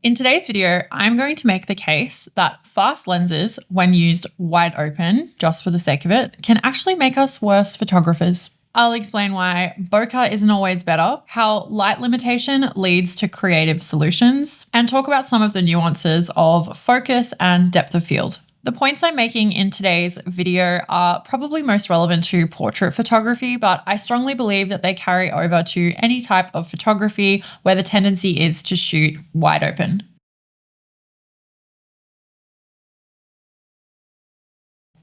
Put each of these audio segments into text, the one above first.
In today's video, I'm going to make the case that fast lenses, when used wide open, just for the sake of it, can actually make us worse photographers. I'll explain why bokeh isn't always better, how light limitation leads to creative solutions, and talk about some of the nuances of focus and depth of field. The points I'm making in today's video are probably most relevant to portrait photography, but I strongly believe that they carry over to any type of photography where the tendency is to shoot wide open.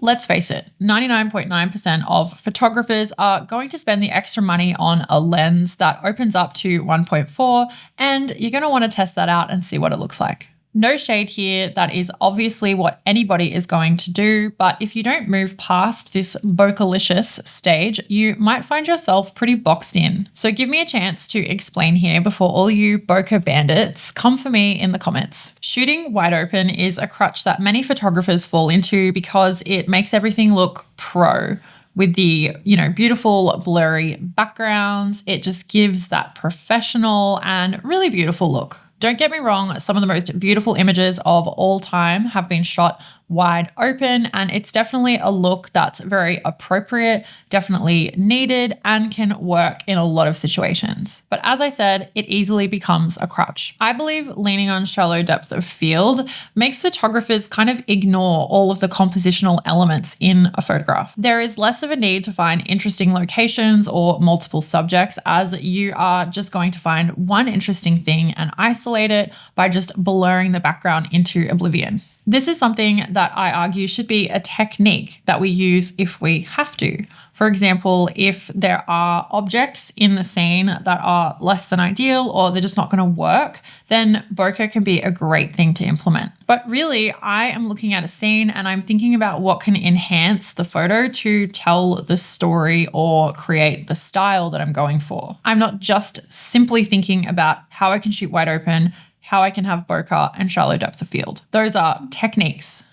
Let's face it, 99.9% of photographers are going to spend the extra money on a lens that opens up to 1.4, and you're going to want to test that out and see what it looks like. No shade here, that is obviously what anybody is going to do, but if you don't move past this bokeh-licious stage, you might find yourself pretty boxed in. So give me a chance to explain here before all you bokeh bandits come for me in the comments. Shooting wide open is a crutch that many photographers fall into because it makes everything look pro. With the, beautiful blurry backgrounds, it just gives that professional and really beautiful look. Don't get me wrong, some of the most beautiful images of all time have been shot wide open, and it's definitely a look that's very appropriate, definitely needed, and can work in a lot of situations. But as I said, it easily becomes a crutch. I believe leaning on shallow depth of field makes photographers kind of ignore all of the compositional elements in a photograph. There is less of a need to find interesting locations or multiple subjects, as you are just going to find one interesting thing and isolate it by just blurring the background into oblivion. This is something that I argue should be a technique that we use if we have to. For example, if there are objects in the scene that are less than ideal or they're just not going to work, then bokeh can be a great thing to implement. But really, I am looking at a scene and I'm thinking about what can enhance the photo to tell the story or create the style that I'm going for. I'm not just simply thinking about how I can shoot wide open, how I can have bokeh and shallow depth of field. Those are techniques.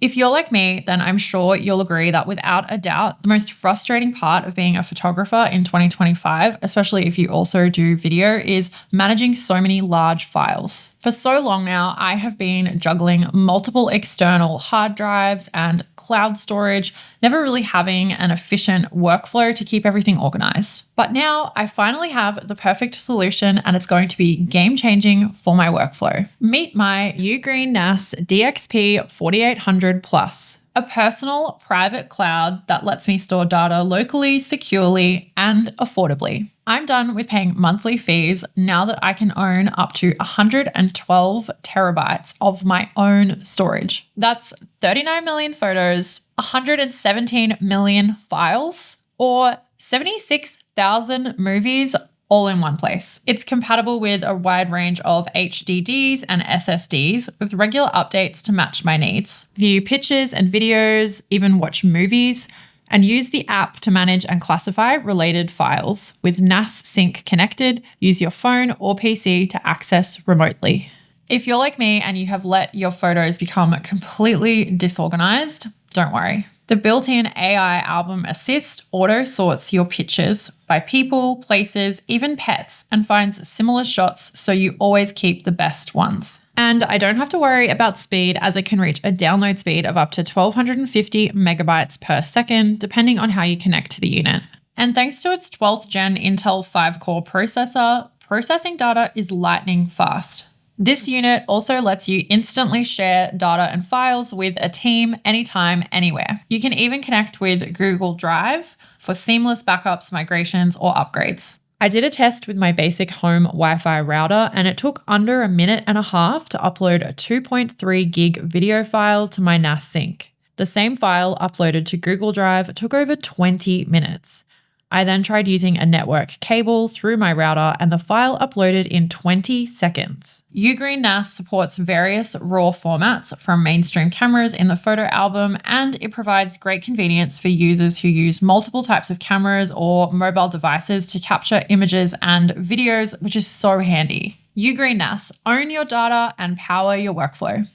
If you're like me, then I'm sure you'll agree that without a doubt, the most frustrating part of being a photographer in 2025, especially if you also do video, is managing so many large files. For so long now, I have been juggling multiple external hard drives and cloud storage, never really having an efficient workflow to keep everything organized. But now I finally have the perfect solution, and it's going to be game-changing for my workflow. Meet my Ugreen NAS DXP 4800 Plus, a personal private cloud that lets me store data locally, securely, and affordably. I'm done with paying monthly fees now that I can own up to 112 terabytes of my own storage. That's 39 million photos, 117 million files, or 76,000 movies all in one place. It's compatible with a wide range of HDDs and SSDs with regular updates to match my needs. View pictures and videos, even watch movies, and use the app to manage and classify related files. With NAS Sync connected, use your phone or PC to access remotely. If you're like me and you have let your photos become completely disorganized, don't worry. The built-in AI Album Assist auto-sorts your pictures by people, places, even pets, and finds similar shots so you always keep the best ones. And I don't have to worry about speed, as it can reach a download speed of up to 1250 megabytes per second, depending on how you connect to the unit. And thanks to its 12th gen Intel 5-core processor, processing data is lightning fast. This unit also lets you instantly share data and files with a team anytime, anywhere. You can even connect with Google Drive for seamless backups, migrations, or upgrades. I did a test with my basic home Wi-Fi router, and it took under a minute and a half to upload a 2.3 gig video file to my NAS Sync. The same file uploaded to Google Drive took over 20 minutes. I then tried using a network cable through my router, and the file uploaded in 20 seconds. Ugreen NAS supports various RAW formats from mainstream cameras in the photo album, and it provides great convenience for users who use multiple types of cameras or mobile devices to capture images and videos, which is so handy. Ugreen NAS, own your data and power your workflow.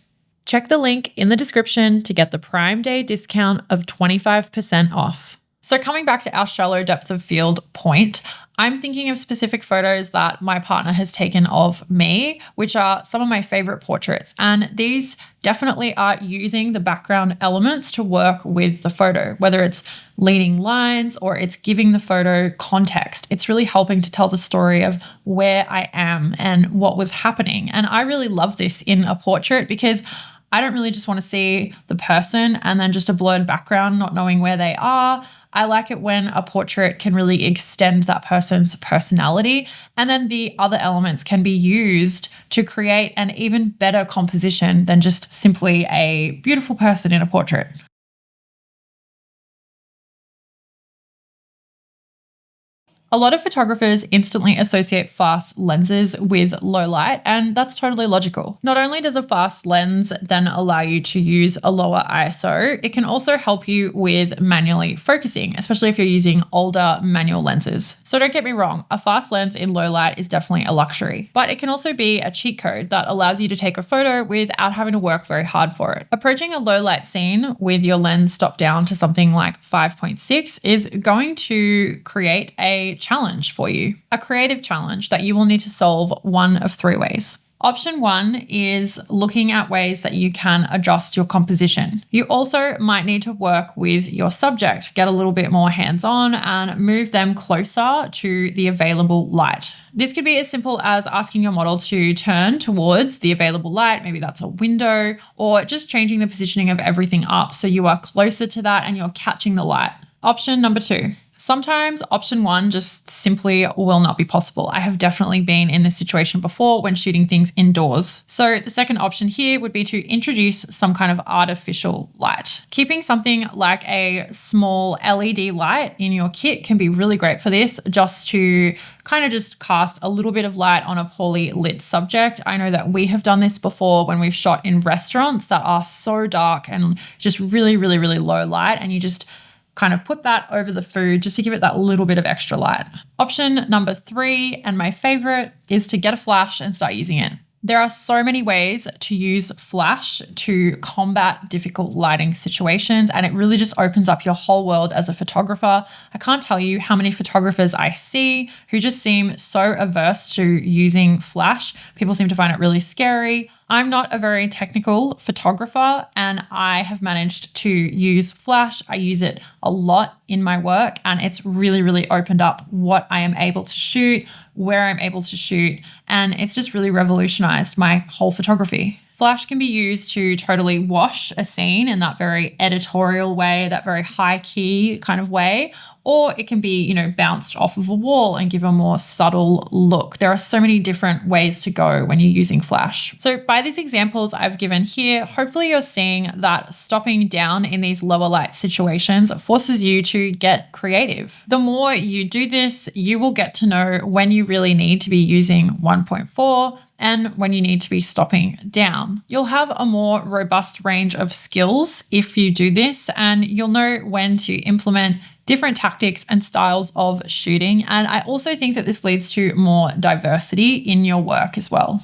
Check the link in the description to get the Prime Day discount of 25% off. So coming back to our shallow depth of field point, I'm thinking of specific photos that my partner has taken of me, which are some of my favorite portraits. And these definitely are using the background elements to work with the photo, whether it's leading lines or it's giving the photo context. It's really helping to tell the story of where I am and what was happening. And I really love this in a portrait because I don't really just want to see the person and then just a blurred background, not knowing where they are. I like it when a portrait can really extend that person's personality, and then the other elements can be used to create an even better composition than just simply a beautiful person in a portrait. A lot of photographers instantly associate fast lenses with low light, and that's totally logical. Not only does a fast lens then allow you to use a lower ISO, it can also help you with manually focusing, especially if you're using older manual lenses. So don't get me wrong, a fast lens in low light is definitely a luxury, but it can also be a cheat code that allows you to take a photo without having to work very hard for it. Approaching a low light scene with your lens stopped down to something like 5.6 is going to create a challenge for you, a creative challenge that you will need to solve one of three ways. Option one is looking at ways that you can adjust your composition. You also might need to work with your subject, get a little bit more hands-on and move them closer to the available light. This could be as simple as asking your model to turn towards the available light, maybe that's a window, or just changing the positioning of everything up so you are closer to that and you're catching the light. Option number two. Sometimes option one just simply will not be possible. I have definitely been in this situation before when shooting things indoors. So the second option here would be to introduce some kind of artificial light. Keeping something like a small LED light in your kit can be really great for this, just to kind of just cast a little bit of light on a poorly lit subject. I know that we have done this before when we've shot in restaurants that are so dark and just really, really, really low light, and you just kind of put that over the food just to give it that little bit of extra light. Option number three, and my favorite, is to get a flash and start using it. There are so many ways to use flash to combat difficult lighting situations, and it really just opens up your whole world as a photographer. I can't tell you how many photographers I see who just seem so averse to using flash. People seem to find it really scary. I'm not a very technical photographer, and I have managed to use flash. I use it a lot in my work, and it's really, really opened up what I am able to shoot, where I'm able to shoot, and it's just really revolutionized my whole photography. Flash can be used to totally wash a scene in that very editorial way, that very high key kind of way, or it can be, bounced off of a wall and give a more subtle look. There are so many different ways to go when you're using flash. So by these examples I've given here, hopefully you're seeing that stopping down in these lower light situations forces you to get creative. The more you do this, you will get to know when you really need to be using 1.4 and when you need to be stopping down. You'll have a more robust range of skills if you do this, and you'll know when to implement different tactics and styles of shooting. And I also think that this leads to more diversity in your work as well.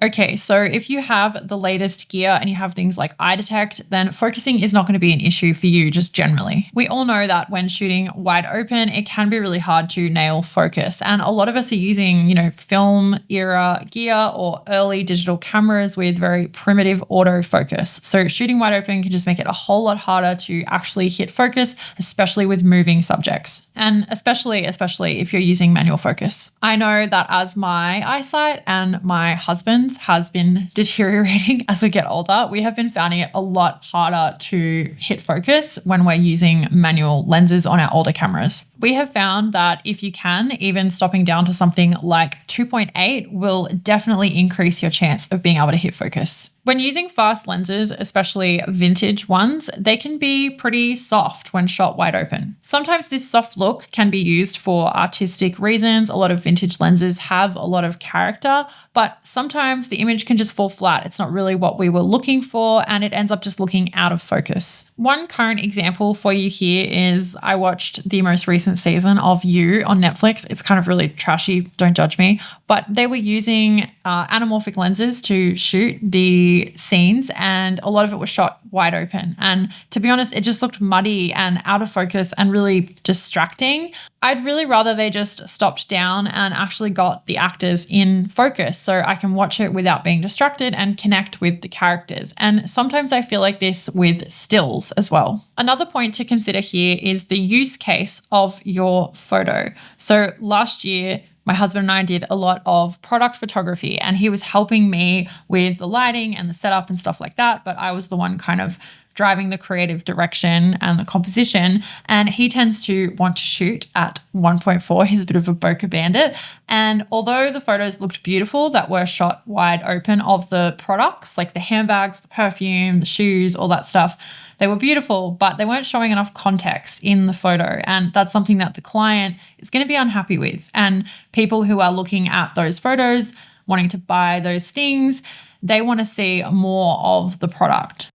Okay, so if you have the latest gear and you have things like eye detect, then focusing is not going to be an issue for you just generally. We all know that when shooting wide open, it can be really hard to nail focus. And a lot of us are using, film era gear or early digital cameras with very primitive autofocus. So shooting wide open can just make it a whole lot harder to actually hit focus, especially with moving subjects. And especially if you're using manual focus. I know that as my eyesight and my husband's has been deteriorating as we get older, we have been finding it a lot harder to hit focus when we're using manual lenses on our older cameras. We have found that if you can, even stopping down to something like 2.8 will definitely increase your chance of being able to hit focus. When using fast lenses, especially vintage ones, they can be pretty soft when shot wide open. Sometimes this soft look can be used for artistic reasons. A lot of vintage lenses have a lot of character, but sometimes the image can just fall flat. It's not really what we were looking for, and it ends up just looking out of focus. One current example for you here is I watched the most recent season of You on Netflix. It's kind of really trashy, don't judge me, but they were using anamorphic lenses to shoot the scenes, and a lot of it was shot wide open. And to be honest, it just looked muddy and out of focus and really distracting. I'd really rather they just stopped down and actually got the actors in focus so I can watch it without being distracted and connect with the characters. And sometimes I feel like this with stills as well. Another point to consider here is the use case of your photo. So last year, my husband and I did a lot of product photography, and he was helping me with the lighting and the setup and stuff like that. But I was the one kind of driving the creative direction and the composition. And he tends to want to shoot at 1.4. He's a bit of a bokeh bandit. And although the photos looked beautiful that were shot wide open of the products, like the handbags, the perfume, the shoes, all that stuff, they were beautiful, but they weren't showing enough context in the photo. And that's something that the client is going to be unhappy with. And people who are looking at those photos, wanting to buy those things, they want to see more of the product.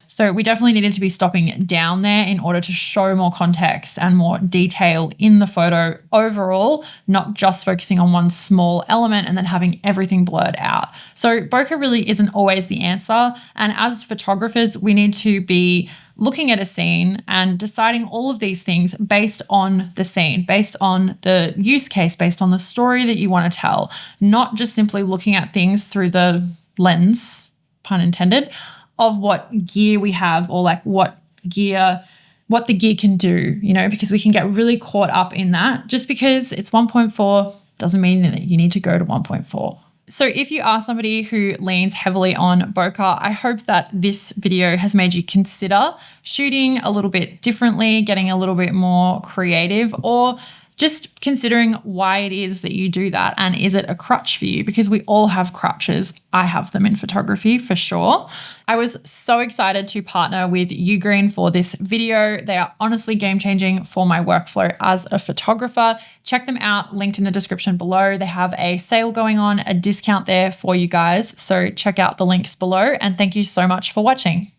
So we definitely needed to be stopping down there in order to show more context and more detail in the photo overall, not just focusing on one small element and then having everything blurred out. So bokeh really isn't always the answer. And as photographers, we need to be looking at a scene and deciding all of these things based on the scene, based on the use case, based on the story that you want to tell, not just simply looking at things through the lens, pun intended, of what gear we have, or like what the gear can do, because we can get really caught up in that. Just because it's 1.4 doesn't mean that you need to go to 1.4. So if you are somebody who leans heavily on bokeh, I hope that this video has made you consider shooting a little bit differently, getting a little bit more creative, or just considering why it is that you do that, and is it a crutch for you? Because we all have crutches. I have them in photography for sure. I was so excited to partner with Ugreen for this video. They are honestly game-changing for my workflow as a photographer. Check them out, linked in the description below. They have a sale going on, a discount there for you guys. So check out the links below, and thank you so much for watching.